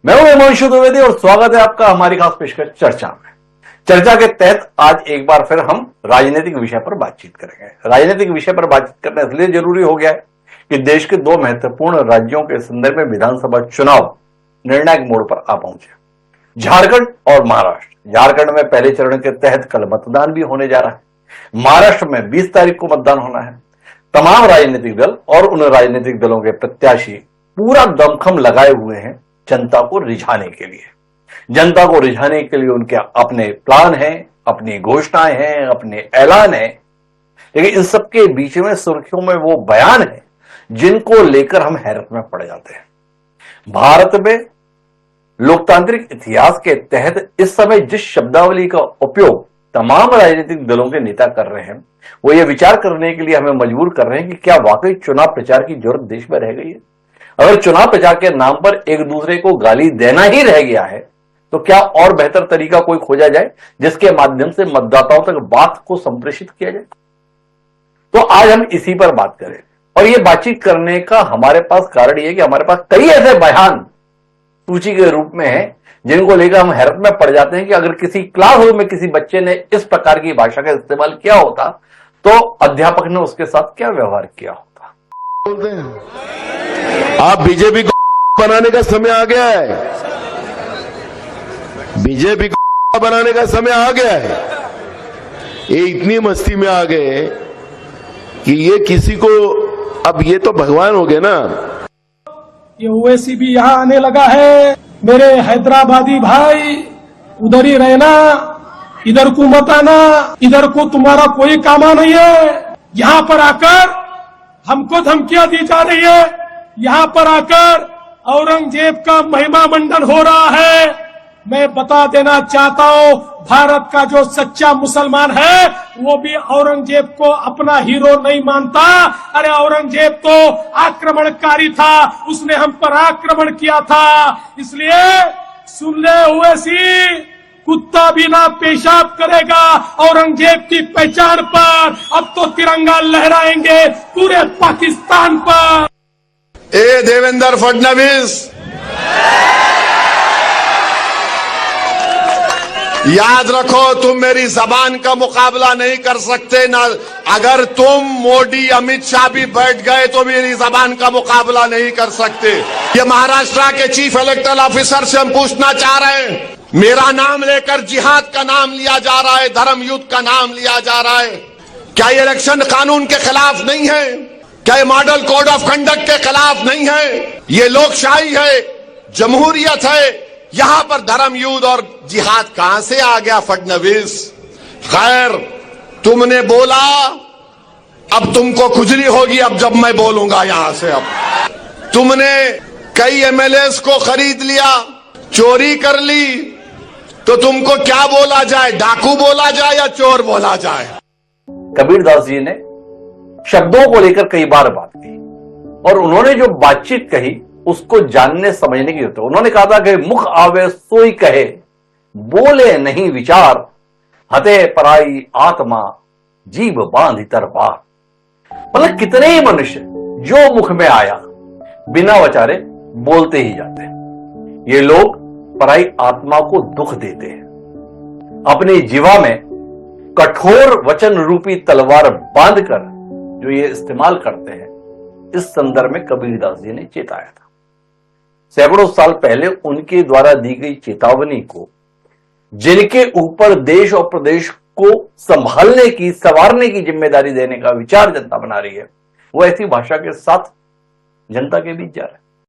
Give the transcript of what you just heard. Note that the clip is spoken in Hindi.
मैं हूं हिमांशु द्विवेदी और स्वागत है आपका हमारी खास पेशकश चर्चा में। चर्चा के तहत आज एक बार फिर हम राजनीतिक विषय पर बातचीत करेंगे। राजनीतिक विषय पर बातचीत करना इसलिए जरूरी हो गया है कि देश के दो महत्वपूर्ण राज्यों के संदर्भ में विधानसभा चुनाव निर्णायक मोड़ पर आ पहुंचे, झारखंड और महाराष्ट्र। झारखंड में पहले चरण के तहत कल मतदान भी होने जा रहा है। महाराष्ट्र में 20 तारीख को मतदान होना है। तमाम राजनीतिक दल और उन राजनीतिक दलों के प्रत्याशी पूरा दमखम लगाए हुए हैं जनता को रिझाने के लिए। जनता को रिझाने के लिए उनके अपने प्लान हैं, अपनी घोषणाएं हैं, अपने ऐलान हैं, लेकिन इन सबके बीच में सुर्खियों में वो बयान है जिनको लेकर हम हैरत में पड़ जाते हैं। भारत में लोकतांत्रिक इतिहास के तहत इस समय जिस शब्दावली का उपयोग तमाम राजनीतिक दलों के नेता कर रहे हैं, वो ये विचार करने के लिए हमें मजबूर कर रहे हैं कि क्या वाकई चुनाव प्रचार की जरूरत देश में रह गई है। अगर चुनाव प्रचार के नाम पर एक दूसरे को गाली देना ही रह गया है तो क्या और बेहतर तरीका कोई खोजा जाए जिसके माध्यम से मतदाताओं तक बात को संप्रेषित किया जाए। तो आज हम इसी पर बात करें और ये बातचीत करने का हमारे पास कारण यह है कि हमारे पास कई ऐसे बयान सूची के रूप में हैं जिनको लेकर हम हैरत में पड़ जाते हैं कि अगर किसी क्लासरूम में किसी बच्चे ने इस प्रकार की भाषा का इस्तेमाल किया होता तो अध्यापक ने उसके साथ क्या व्यवहार किया होता। आप बीजेपी को बनाने का समय आ गया है। बीजेपी को बनाने का समय आ गया है। ये इतनी मस्ती में आ गए कि ये किसी को, अब ये तो भगवान हो गए ना। ये ओवैसी भी यहाँ आने लगा है। मेरे हैदराबादी भाई, उधर ही रहना, इधर को मत आना, इधर को तुम्हारा कोई कामा नहीं है। यहाँ पर आकर हमको धमकियां दी जा रही है। यहाँ पर आकर औरंगजेब का महिमा मंडन हो रहा है। मैं बता देना चाहता हूँ, भारत का जो सच्चा मुसलमान है वो भी औरंगजेब को अपना हीरो नहीं मानता। अरे औरंगजेब तो आक्रमणकारी था, उसने हम पर आक्रमण किया था। इसलिए सुन ले ओवैसी, कुत्ता भी ना पेशाब करेगा औरंगजेब की पहचान पर। अब तो तिरंगा लहराएंगे पूरे पाकिस्तान पर। ए देवेंद्र फडणवीस, याद रखो तुम मेरी जबान का मुकाबला नहीं कर सकते ना। अगर तुम मोदी अमित शाह भी बैठ गए तो मेरी जबान का मुकाबला नहीं कर सकते। ये महाराष्ट्र के चीफ इलेक्टोरल ऑफिसर से हम पूछना चाह रहे हैं, मेरा नाम लेकर जिहाद का नाम लिया जा रहा है, धर्म युद्ध का नाम लिया जा रहा है। क्या ये इलेक्शन कानून के खिलाफ नहीं है? क्या ये मॉडल कोड ऑफ कंडक्ट के खिलाफ नहीं है? ये लोकशाही है, जमहूरियत है। यहां पर धर्म युद्ध और जिहाद कहां से आ गया फडणवीस? खैर, तुमने बोला, अब तुमको खुजली होगी। अब जब मैं बोलूंगा यहां से, अब तुमने कई एमएलएस को खरीद लिया, चोरी कर ली, तो तुमको क्या बोला जाए? डाकू बोला जाए या चोर बोला जाए? कबीरदास जी ने शब्दों को लेकर कई बार बात की और उन्होंने जो बातचीत कही उसको जानने समझने की जरूरत है। उन्होंने कहा था कि मुख आवे सोई कहे, बोले नहीं विचार, हते पराई आत्मा, जीभ बांधी तरवार। मतलब कितने ही मनुष्य जो मुख में आया बिना वचारे बोलते ही जाते हैं। ये लोग पराई आत्मा को दुख देते हैं, अपनी जीवा में कठोर वचन रूपी तलवार बांधकर जो ये इस्तेमाल करते हैं। इस संदर्भ में कबीरदास जी ने चेताया था। सैकड़ों साल पहले उनके द्वारा दी गई चेतावनी को, जिनके ऊपर देश और प्रदेश को संभालने की, संवारने की जिम्मेदारी देने का विचार जनता बना रही है, वो ऐसी भाषा के साथ जनता के बीच जा रहा है।